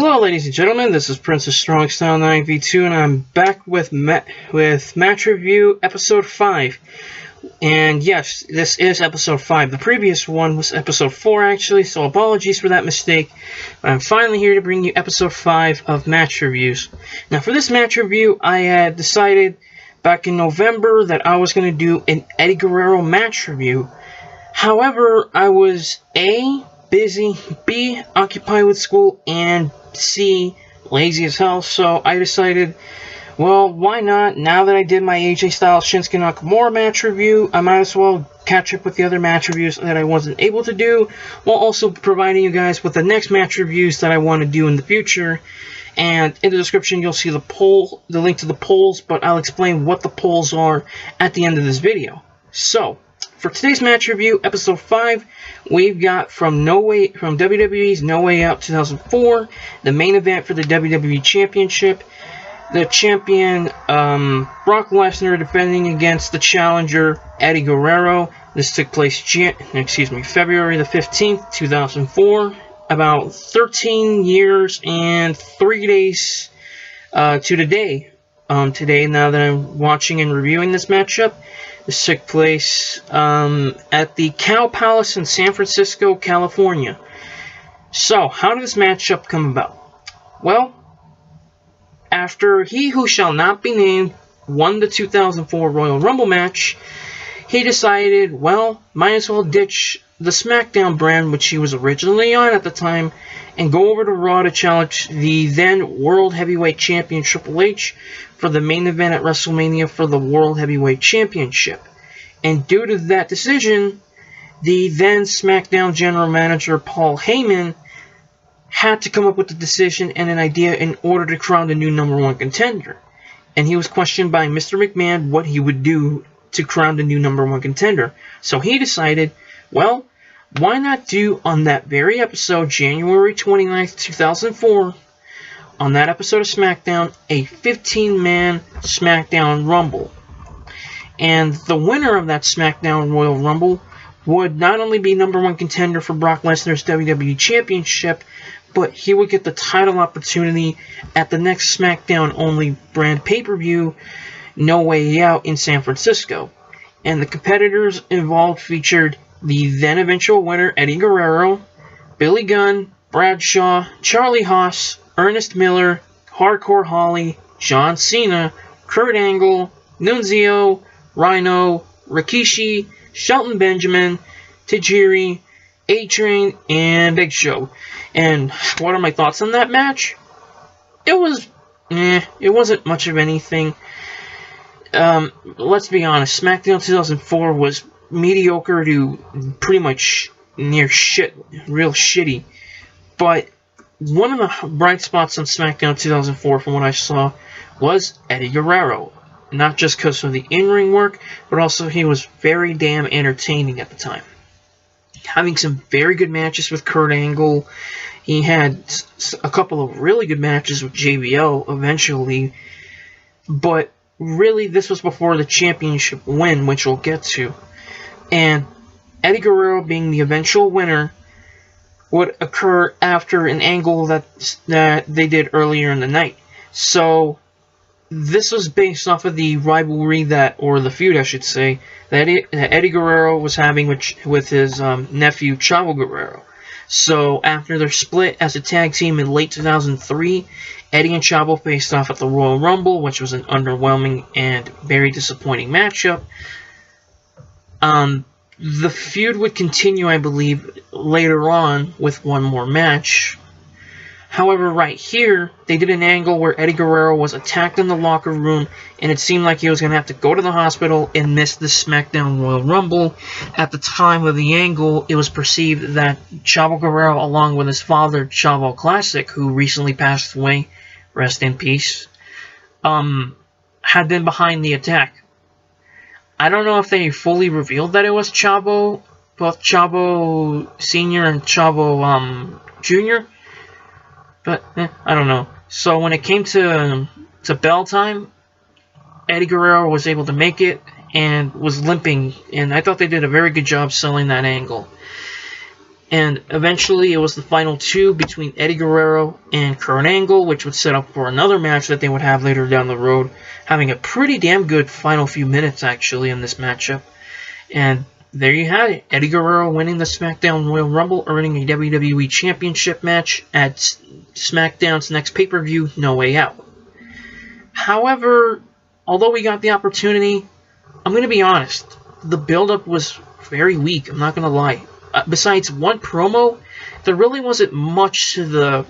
Hello, ladies and gentlemen. This is Princess Strong Style 9v2, and I'm back with Match Review Episode 5. And yes, this is Episode 5. The previous one was Episode 4, actually, so apologies for that mistake. But I'm finally here to bring you Episode 5 of Match Reviews. Now, for this match review, I had decided back in November that I was going to do an Eddie Guerrero match review. However, I was A, busy, B, occupied with school, and C, lazy as hell, so I decided, well, why not? Now that I did my AJ Styles Shinsuke Nakamura match review, I might as well catch up with the other match reviews that I wasn't able to do, while also providing you guys with the next match reviews that I want to do in the future. And in the description, you'll see the link to the polls, but I'll explain what the polls are at the end of this video. So, for today's match review, Episode 5, we've got from WWE's No Way Out 2004, the main event for the WWE Championship. The champion, Brock Lesnar, defending against the challenger, Eddie Guerrero. This took place, February the 15th, 2004. About 13 years and 3 days to the day. Today, now that I'm watching and reviewing this matchup. This took place at the Cow Palace in San Francisco, California. So, how did this matchup come about? Well, after He Who Shall Not Be Named won the 2004 Royal Rumble match, he decided, well, might as well ditch the SmackDown brand, which he was originally on at the time, and go over to Raw to challenge the then World Heavyweight Champion Triple H for the main event at WrestleMania for the World Heavyweight Championship. And due to that decision, the then SmackDown General Manager Paul Heyman had to come up with a decision and an idea in order to crown the new #1 contender. And he was questioned by Mr. McMahon what he would do to crown the new #1 contender. So he decided, well, why not do on that very episode, January 29th, 2004, on that episode of SmackDown, a 15-man SmackDown Rumble. And the winner of that SmackDown Royal Rumble would not only be #1 contender for Brock Lesnar's WWE Championship, but he would get the title opportunity at the next SmackDown-only brand pay-per-view, No Way Out in San Francisco. And the competitors involved featured the then eventual winner, Eddie Guerrero, Billy Gunn, Bradshaw, Charlie Haas, Ernest Miller, Hardcore Holly, John Cena, Kurt Angle, Nunzio, Rhino, Rikishi, Shelton Benjamin, Tajiri, A-Train, and Big Show. And what are my thoughts on that match? It wasn't much of anything. Let's be honest, SmackDown 2004 was mediocre to pretty much near shit, real shitty. But one of the bright spots on SmackDown 2004 from what I saw was Eddie Guerrero. Not just because of the in-ring work, but also he was very damn entertaining at the time. Having some very good matches with Kurt Angle. He had a couple of really good matches with JBL eventually. But really, this was before the championship win, which we'll get to. And Eddie Guerrero being the eventual winner would occur after an angle that they did earlier in the night. So this was based off of the rivalry or the feud, I should say, that Eddie Guerrero was having with his nephew, Chavo Guerrero. So, after their split as a tag team in late 2003, Eddie and Chavo faced off at the Royal Rumble, which was an underwhelming and very disappointing matchup. The feud would continue, I believe, later on with one more match. However, right here, they did an angle where Eddie Guerrero was attacked in the locker room, and it seemed like he was going to have to go to the hospital and miss the SmackDown Royal Rumble. At the time of the angle, it was perceived that Chavo Guerrero, along with his father, Chavo Classic, who recently passed away, rest in peace, had been behind the attack. I don't know if they fully revealed that it was Chavo, both Chavo Sr. and Chavo Jr., but, I don't know. So when it came to bell time, Eddie Guerrero was able to make it and was limping. And I thought they did a very good job selling that angle. And eventually it was the final two between Eddie Guerrero and Kurt Angle, which would set up for another match that they would have later down the road, having a pretty damn good final few minutes actually in this matchup. And there you had it. Eddie Guerrero winning the SmackDown Royal Rumble, earning a WWE Championship match at SmackDown's next pay-per-view, No Way Out. However, although we got the opportunity, I'm going to be honest, the build-up was very weak, I'm not going to lie. Besides one promo, there really wasn't much to the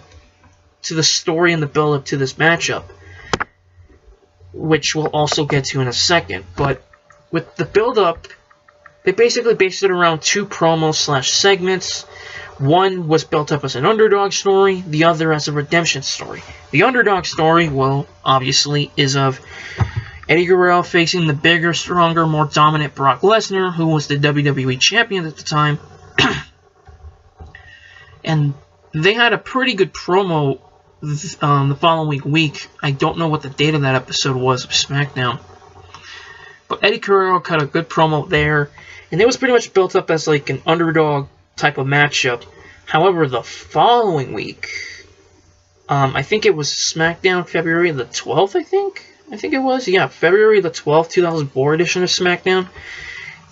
story and the build-up to this matchup, which we'll also get to in a second. But with the build-up, they basically based it around two promos/segments. One was built up as an underdog story, the other as a redemption story. The underdog story, well, obviously, is of Eddie Guerrero facing the bigger, stronger, more dominant Brock Lesnar, who was the WWE Champion at the time. And they had a pretty good promo the following week. I don't know what the date of that episode was of SmackDown. But Eddie Guerrero cut a good promo there. And it was pretty much built up as like an underdog type of matchup. However, the following week, I think it was SmackDown February the 12th, I think it was. Yeah, February the 12th, 2004 edition of SmackDown.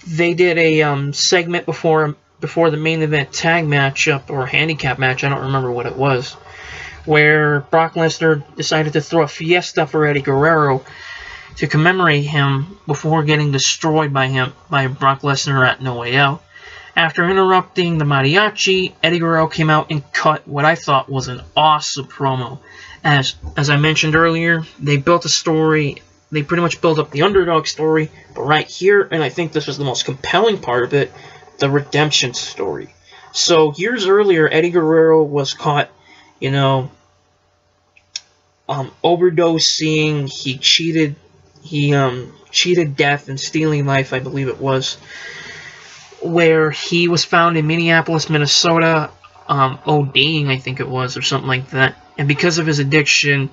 They did a segment before the main event tag matchup or handicap match, I don't remember what it was, where Brock Lesnar decided to throw a fiesta for Eddie Guerrero to commemorate him before getting destroyed by Brock Lesnar at No Way Out. After interrupting the mariachi, Eddie Guerrero came out and cut what I thought was an awesome promo. As I mentioned earlier, they built a story. They pretty much built up the underdog story, but right here, and I think this was the most compelling part of it, the redemption story. So years earlier, Eddie Guerrero was caught, overdosing. He cheated death and stealing life, I believe it was, where he was found in Minneapolis, Minnesota, ODing, I think it was, or something like that. And because of his addiction,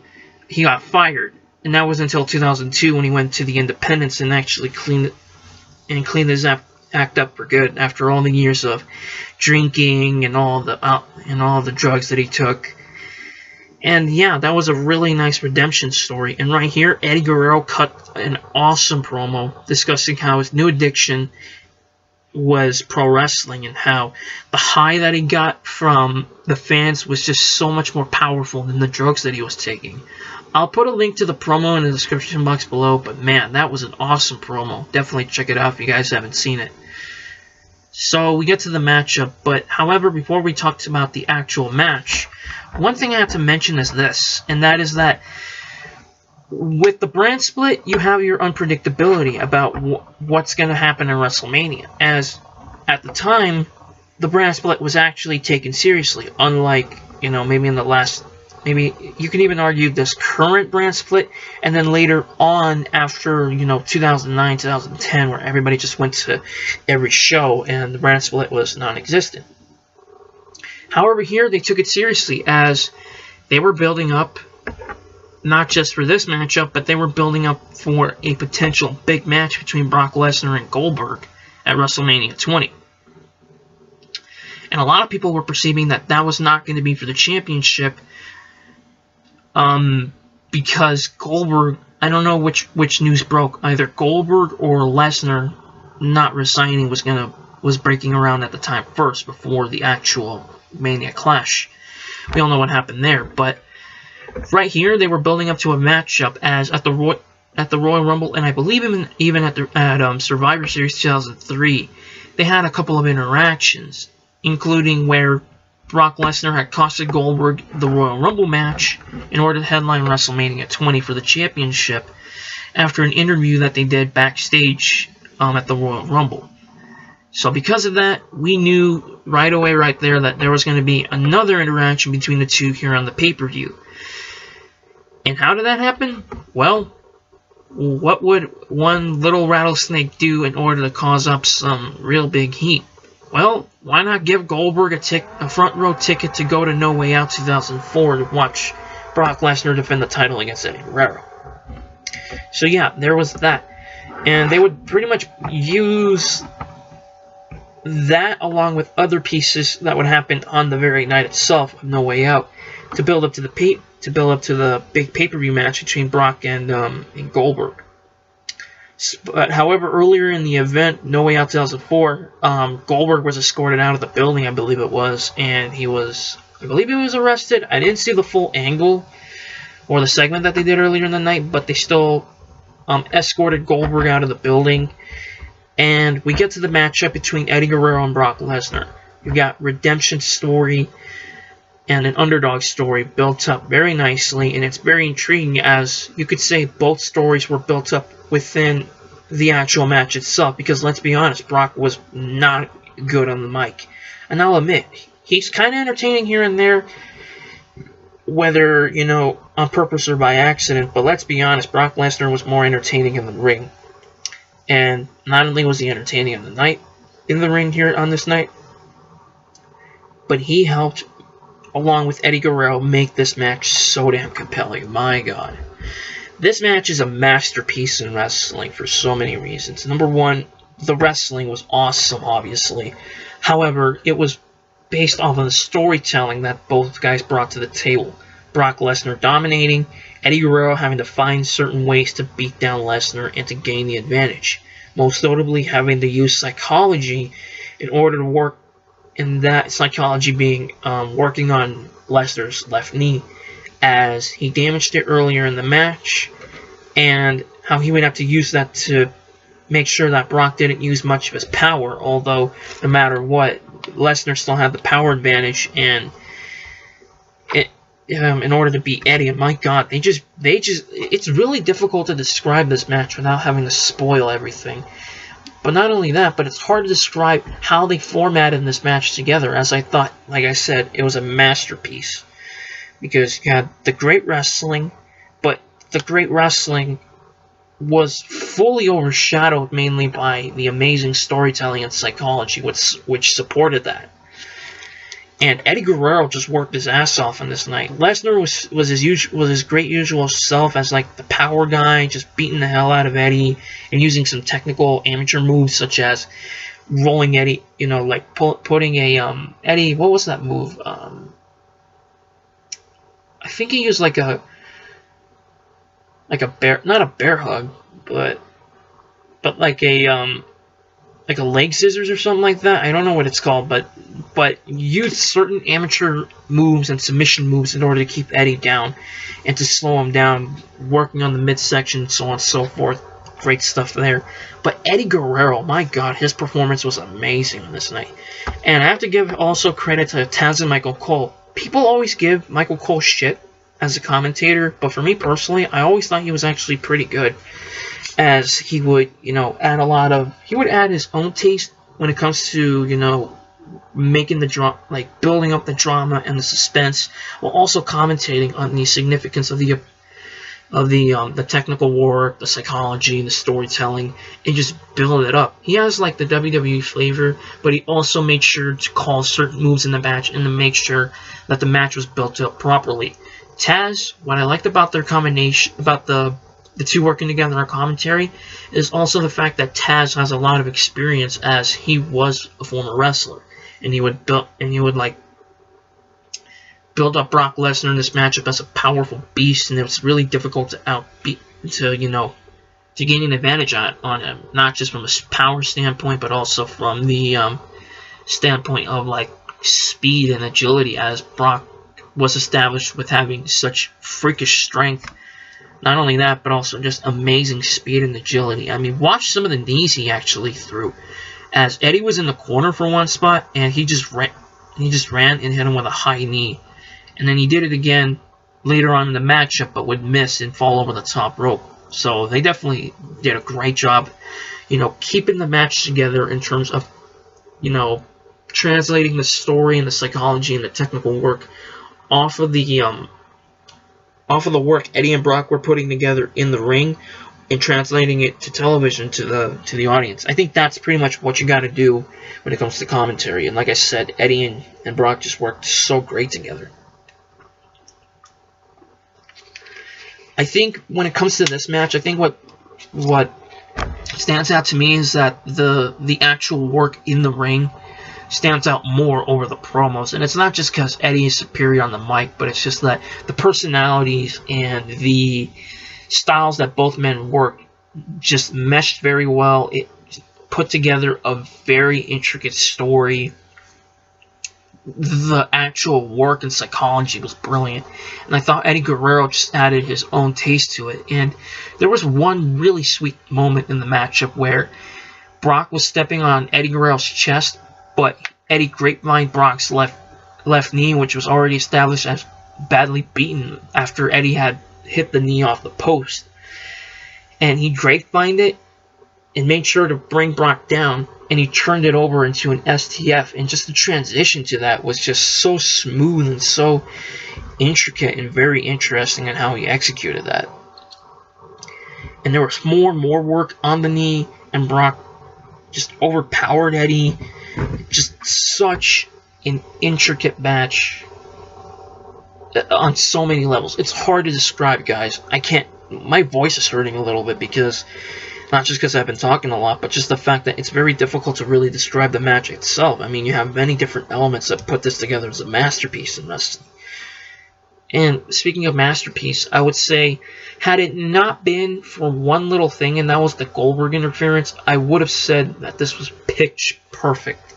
he got fired. And that was until 2002 when he went to the Independents and actually cleaned his act up for good after all the years of drinking and all the drugs that he took. And yeah, that was a really nice redemption story. And right here, Eddie Guerrero cut an awesome promo discussing how his new addiction was pro wrestling and how the high that he got from the fans was just so much more powerful than the drugs that he was taking. I'll put a link to the promo in the description box below, but man, that was an awesome promo. Definitely check it out if you guys haven't seen it. So we get to the matchup, but however, before we talk about the actual match, one thing I have to mention is this, and that is that with the brand split, you have your unpredictability about what's going to happen in WrestleMania, as at the time, the brand split was actually taken seriously, unlike, maybe in the last, maybe you can even argue this current brand split, and then later on after, 2009, 2010, where everybody just went to every show and the brand split was non-existent. However, here they took it seriously as they were building up, not just for this matchup, but they were building up for a potential big match between Brock Lesnar and Goldberg at WrestleMania 20. And a lot of people were perceiving that that was not going to be for the championship, because Goldberg, I don't know which news broke, either Goldberg or Lesnar not resigning was breaking around at the time first, before the actual Mania Clash. We all know what happened there, but right here they were building up to a matchup as at the Royal Rumble, and I believe even at Survivor Series 2003, they had a couple of interactions, including where Brock Lesnar had costed Goldberg the Royal Rumble match in order to headline WrestleMania 20 for the championship after an interview that they did backstage at the Royal Rumble. So because of that, we knew right away right there that there was going to be another interaction between the two here on the pay-per-view. And how did that happen? Well, what would one little rattlesnake do in order to cause up some real big heat? Well, why not give Goldberg a front row ticket to go to No Way Out 2004 to watch Brock Lesnar defend the title against Eddie Guerrero? So yeah, there was that. And they would pretty much use that, along with other pieces that would happen on the very night itself of No Way Out, to build up to the big pay-per-view match between Brock and Goldberg. But however, earlier in the event, No Way Out 2004, Goldberg was escorted out of the building, I believe it was, and he was arrested. I didn't see the full angle or the segment that they did earlier in the night, but they still escorted Goldberg out of the building. And we get to the matchup between Eddie Guerrero and Brock Lesnar. You've got redemption story and an underdog story built up very nicely, and it's very intriguing, as you could say both stories were built up within the actual match itself, because let's be honest, Brock was not good on the mic. And I'll admit, he's kind of entertaining here and there, whether, you know, on purpose or by accident, but let's be honest, Brock Lesnar was more entertaining in the ring. And not only was he entertaining in the ring here on this night, but he helped, along with Eddie Guerrero, make this match so damn compelling. My God. This match is a masterpiece in wrestling for so many reasons. Number one, the wrestling was awesome, obviously. However, it was based off of the storytelling that both guys brought to the table. Brock Lesnar dominating, Eddie Guerrero having to find certain ways to beat down Lesnar and to gain the advantage. Most notably, having to use psychology in order to work, in that psychology being working on Lesnar's left knee, as he damaged it earlier in the match, and how he would have to use that to make sure that Brock didn't use much of his power, although no matter what, Lesnar still had the power advantage, and in order to beat Eddie. And my God, it's really difficult to describe this match without having to spoil everything. But not only that, but it's hard to describe how they formatted this match together, as I thought, like I said, it was a masterpiece. Because you had the great wrestling, but the great wrestling was fully overshadowed mainly by the amazing storytelling and psychology which supported that. And Eddie Guerrero just worked his ass off on this night. Lesnar was his great usual self as like the power guy, just beating the hell out of Eddie and using some technical amateur moves such as rolling Eddie, you know, like putting a Eddie. What was that move? I think he used like a bear, not a bear hug, but like a leg scissors or something like that. I don't know what it's called, but use certain amateur moves and submission moves in order to keep Eddie down and to slow him down, working on the midsection, so on and so forth. Great stuff there. But Eddie Guerrero, my God, his performance was amazing on this night. And I have to give also credit to Taz and Michael Cole. People always give Michael Cole shit as a commentator, but for me personally, I always thought he was actually pretty good, as he would, you know, he would add his own taste when it comes to, you know, making the drama, like building up the drama and the suspense, while also commentating on the significance of the technical work, the psychology, the storytelling, and just build it up. He has like the WWE flavor, but he also made sure to call certain moves in the match and to make sure that the match was built up properly. Taz, what I liked about their combination, about the two working together on commentary, is also the fact that Taz has a lot of experience, as he was a former wrestler, and he would build up Brock Lesnar in this matchup as a powerful beast, and it was really difficult to gain an advantage on him, not just from a power standpoint, but also from the standpoint of like speed and agility, as Brock was established with having such freakish strength. Not only that, but also just amazing speed and agility. I mean, watch some of the knees he actually threw, as Eddie was in the corner for one spot, and he just ran and hit him with a high knee. And then he did it again later on in the matchup, but would miss and fall over the top rope. So they definitely did a great job, you know, keeping the match together in terms of, you know, translating the story and the psychology and the technical work off of the work Eddie and Brock were putting together in the ring, and translating it to television to the audience. I think that's pretty much what you got to do when it comes to commentary. And like I said, Eddie and Brock just worked so great together. I think when it comes to this match, I think what stands out to me is that the actual work in the ring stands out more over the promos. And it's not just because Eddie is superior on the mic, but it's just that the personalities and the styles that both men work just meshed very well. It put together a very intricate story. The actual work and psychology was brilliant, and I thought Eddie Guerrero just added his own taste to it. And there was one really sweet moment in the matchup where Brock was stepping on Eddie Guerrero's chest, but Eddie grapevined Brock's left knee, which was already established as badly beaten after Eddie had hit the knee off the post. And he grapevined it and made sure to bring Brock down, and he turned it over into an STF, and just the transition to that was just so smooth and so intricate and very interesting in how he executed that. And there was more and more work on the knee, and Brock just overpowered Eddie. Just such an intricate match on so many levels. It's hard to describe, guys. My voice is hurting a little bit because, not just because I've been talking a lot, but just the fact that it's very difficult to really describe the match itself. I mean, you have many different elements that put this together as a masterpiece in wrestling. And speaking of masterpiece, I would say, had it not been for one little thing, and that was the Goldberg interference, I would have said that this was pitch perfect.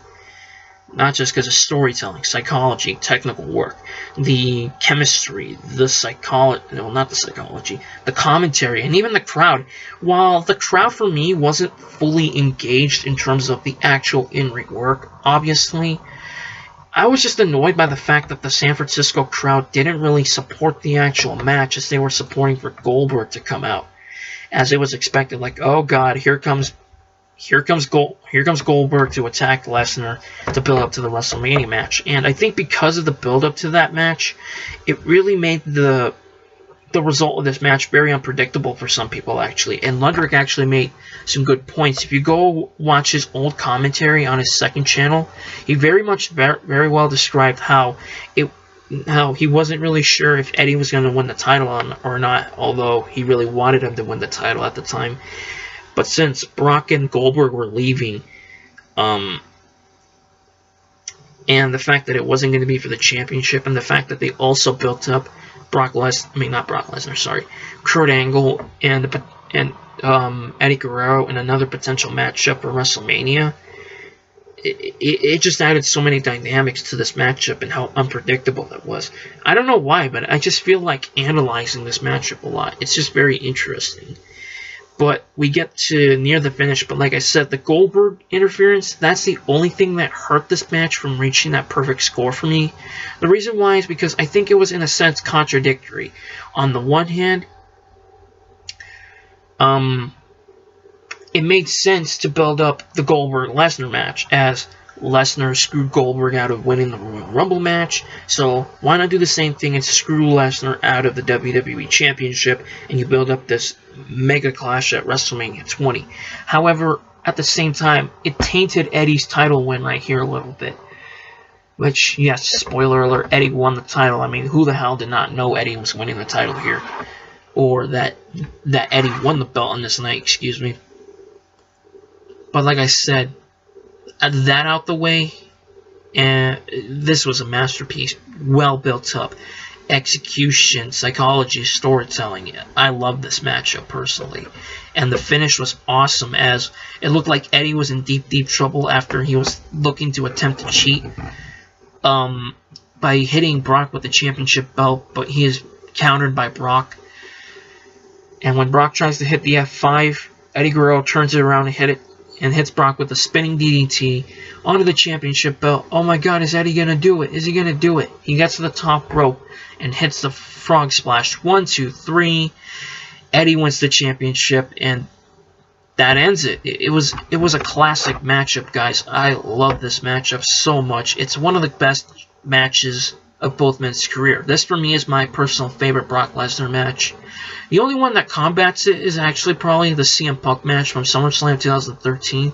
Not just because of storytelling, psychology, technical work, the chemistry, the commentary, and even the crowd. While the crowd for me wasn't fully engaged in terms of the actual in-ring work, obviously, I was just annoyed by the fact that the San Francisco crowd didn't really support the actual match as they were supporting for Goldberg to come out. As it was expected, like, oh god, here comes Goldberg to attack Lesnar to build up to the WrestleMania match. And I think because of the build up to that match, it really made the result of this match very unpredictable for some people, actually. And Ludwig actually made some good points. If you go watch his old commentary on his second channel, he very well described how he wasn't really sure if Eddie was going to win the title or not, although he really wanted him to win the title at the time. But since Brock and Goldberg were leaving, and the fact that it wasn't going to be for the championship, and the fact that they also built up Kurt Angle and Eddie Guerrero in another potential matchup for WrestleMania, it just added so many dynamics to this matchup and how unpredictable it was. I don't know why, but I just feel like analyzing this matchup a lot. It's just very interesting. But we get to near the finish, but like I said, the Goldberg interference, that's the only thing that hurt this match from reaching that perfect score for me. The reason why is because I think it was, in a sense, contradictory. On the one hand, it made sense to build up the Goldberg-Lesnar match, as Lesnar screwed Goldberg out of winning the Royal Rumble match, so why not do the same thing and screw Lesnar out of the WWE Championship, and you build up this mega clash at WrestleMania 20. However, at the same time, it tainted Eddie's title win right here a little bit. Which, yes, spoiler alert, Eddie won the title. I mean, who the hell did not know Eddie was winning the title here? Or that Eddie won the belt on this night, excuse me. But like I said, that out the way, and this was a masterpiece, well built up, execution, psychology, storytelling. I love this matchup personally, and the finish was awesome, as it looked like Eddie was in deep trouble after he was looking to attempt to cheat by hitting Brock with the championship belt, but he is countered by Brock. And when Brock tries to hit the F5, Eddie Guerrero turns it around and hits Brock with a spinning DDT onto the championship belt. Oh my god, is Eddie going to do it? Is he going to do it? He gets to the top rope and hits the frog splash. 1, 2, 3. Eddie wins the championship, and that ends it. It was a classic matchup, guys. I love this matchup so much. It's one of the best matches of both men's career. This, for me, is my personal favorite Brock Lesnar match. The only one that combats it is actually probably the CM Punk match from SummerSlam 2013.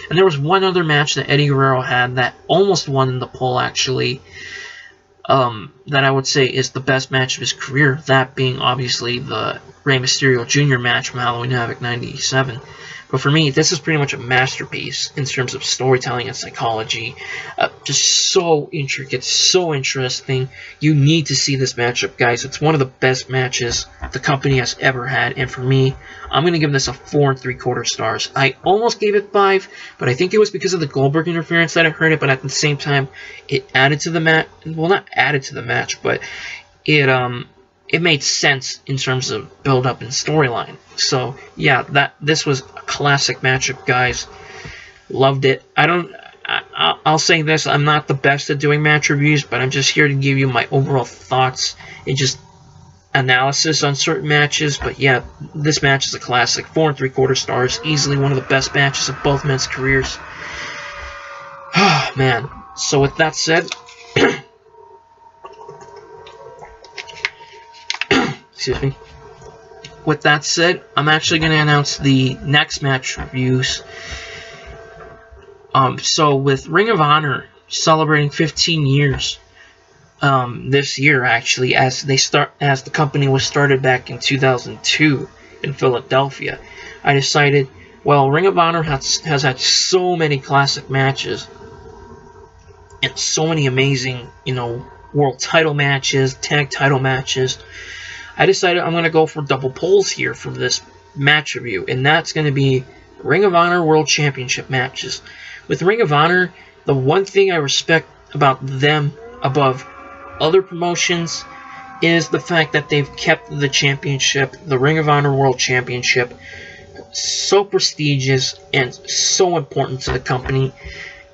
And there was one other match that Eddie Guerrero had that almost won in the poll, actually. that I would say is the best match of his career, that being obviously the Rey Mysterio Jr. match from Halloween Havoc 97. But for me, this is pretty much a masterpiece in terms of storytelling and psychology. Just so intricate, so interesting. You need to see this matchup, guys. It's one of the best matches the company has ever had. And for me, I'm going to give this a 4 3/4 stars. I almost gave it 5, but I think it was because of the Goldberg interference that I heard it. But at the same time, it added to the match. Well, not added to the match, but it made sense in terms of build-up and storyline. So, yeah, this was a classic matchup, guys. Loved it. I'll say this, I'm not the best at doing match reviews, but I'm just here to give you my overall thoughts and just analysis on certain matches. But, yeah, this match is a classic. 4 3/4 stars. Easily one of the best matches of both men's careers. Oh, man. So, with that said... Excuse me. With that said, I'm actually going to announce the next match reviews. So with Ring of Honor celebrating 15 years this year, actually, as the company was started back in 2002 in Philadelphia, I decided, well, Ring of Honor has had so many classic matches and so many amazing, world title matches, tag title matches. I decided I'm going to go for double polls here for this match review, and that's going to be Ring of Honor World Championship matches. With Ring of Honor, the one thing I respect about them above other promotions is the fact that they've kept the championship, the Ring of Honor World Championship, so prestigious and so important to the company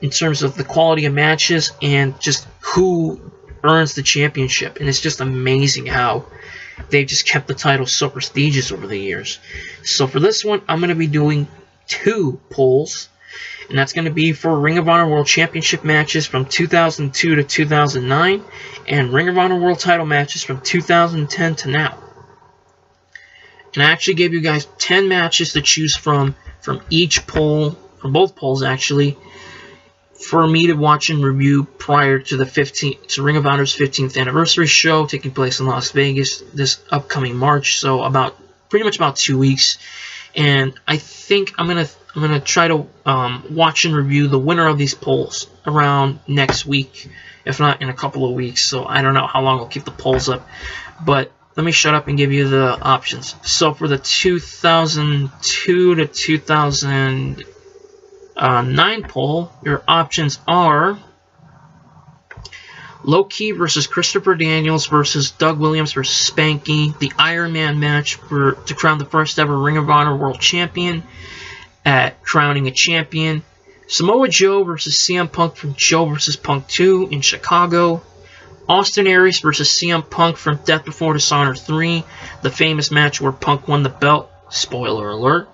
in terms of the quality of matches and just who earns the championship. And it's just amazing how they've just kept the title so prestigious over the years. So for this one, I'm going to be doing 2 polls. And that's going to be for Ring of Honor World Championship matches from 2002 to 2009. And Ring of Honor World title matches from 2010 to now. And I actually gave you guys 10 matches to choose from each poll, from both polls actually, for me to watch and review prior to the Ring of Honor's 15th anniversary show taking place in Las Vegas this upcoming March. So pretty much about 2 weeks, and I think I'm gonna try to watch and review the winner of these polls around next week, if not in a couple of weeks. So I don't know how long I'll keep the polls up, but let me shut up and give you the options. So for the 2002 to 2009 poll, your options are Low-Key versus Christopher Daniels versus Doug Williams versus Spanky, the Iron Man match to crown the first ever Ring of Honor World Champion at Crowning a Champion, Samoa Joe versus CM Punk from Joe vs. Punk 2 in Chicago, Austin Aries versus CM Punk from Death Before Dishonor 3, the famous match where Punk won the belt, spoiler alert,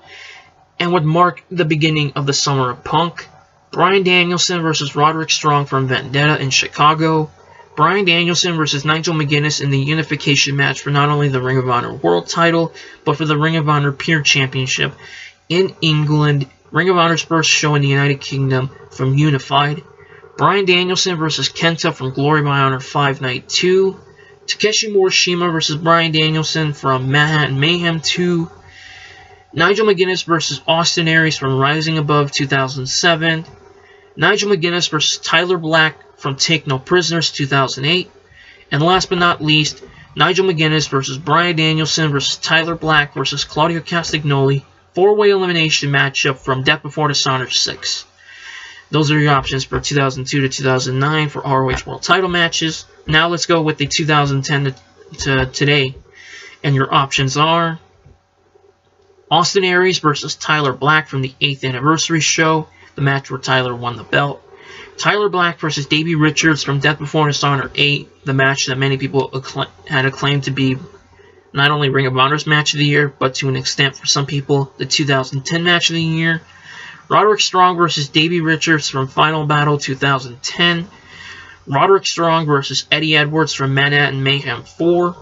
and would mark the beginning of the Summer of Punk. Bryan Danielson versus Roderick Strong from Vendetta in Chicago. Bryan Danielson versus Nigel McGuinness in the unification match for not only the Ring of Honor World title, but for the Ring of Honor Pure Championship in England. Ring of Honor's first show in the United Kingdom from Unified. Bryan Danielson versus Kenta from Glory by Honor 5 Night 2. Takeshi Morishima versus Bryan Danielson from Manhattan Mayhem 2. Nigel McGuinness versus Austin Aries from Rising Above 2007. Nigel McGuinness versus Tyler Black from Take No Prisoners 2008. And last but not least, Nigel McGuinness versus Bryan Danielson versus Tyler Black versus Claudio Castagnoli, 4-way elimination matchup from Death Before Dishonor 6. Those are your options for 2002 to 2009 for ROH World title matches. Now let's go with the 2010 to today. And your options are Austin Aries versus Tyler Black from the 8th anniversary show, the match where Tyler won the belt. Tyler Black versus Davey Richards from Death Before Dishonor 8, the match that many people had acclaimed to be not only Ring of Honor's match of the year, but to an extent for some people, the 2010 match of the year. Roderick Strong versus Davey Richards from Final Battle 2010. Roderick Strong versus Eddie Edwards from Manhattan Mayhem 4.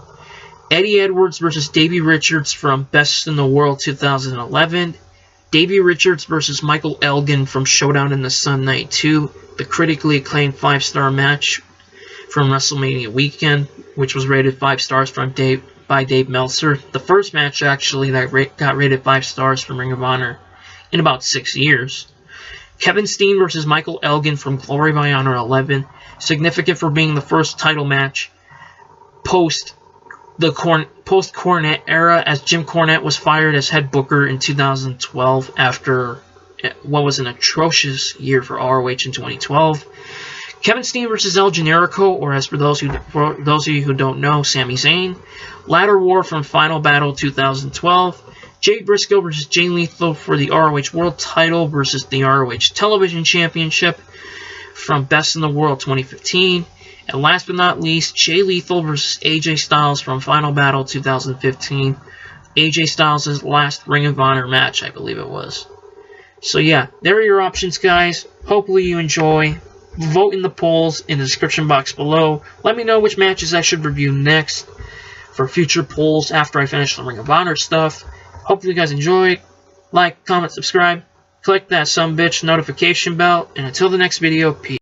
Eddie Edwards versus Davey Richards from Best in the World 2011. Davey Richards versus Michael Elgin from Showdown in the Sun Night 2, the critically acclaimed 5-star match from WrestleMania weekend, which was rated 5 stars by Dave Meltzer. The first match, actually, that got rated 5 stars from Ring of Honor in about 6 years. Kevin Steen versus Michael Elgin from Glory by Honor 11. Significant for being the first title match post Cornette era, as Jim Cornette was fired as head booker in 2012 after what was an atrocious year for ROH in 2012. Kevin Steen versus El Generico, or as for those of you who don't know, Sami Zayn. Ladder War from Final Battle 2012. Jay Briscoe versus Jay Lethal for the ROH World Title versus the ROH Television Championship from Best in the World 2015. And last but not least, Jay Lethal versus AJ Styles from Final Battle 2015. AJ Styles' last Ring of Honor match, I believe it was. So yeah, there are your options, guys. Hopefully you enjoy. Vote in the polls in the description box below. Let me know which matches I should review next for future polls after I finish the Ring of Honor stuff. Hopefully you guys enjoyed. Like, comment, subscribe. Click that sumbitch notification bell. And until the next video, peace.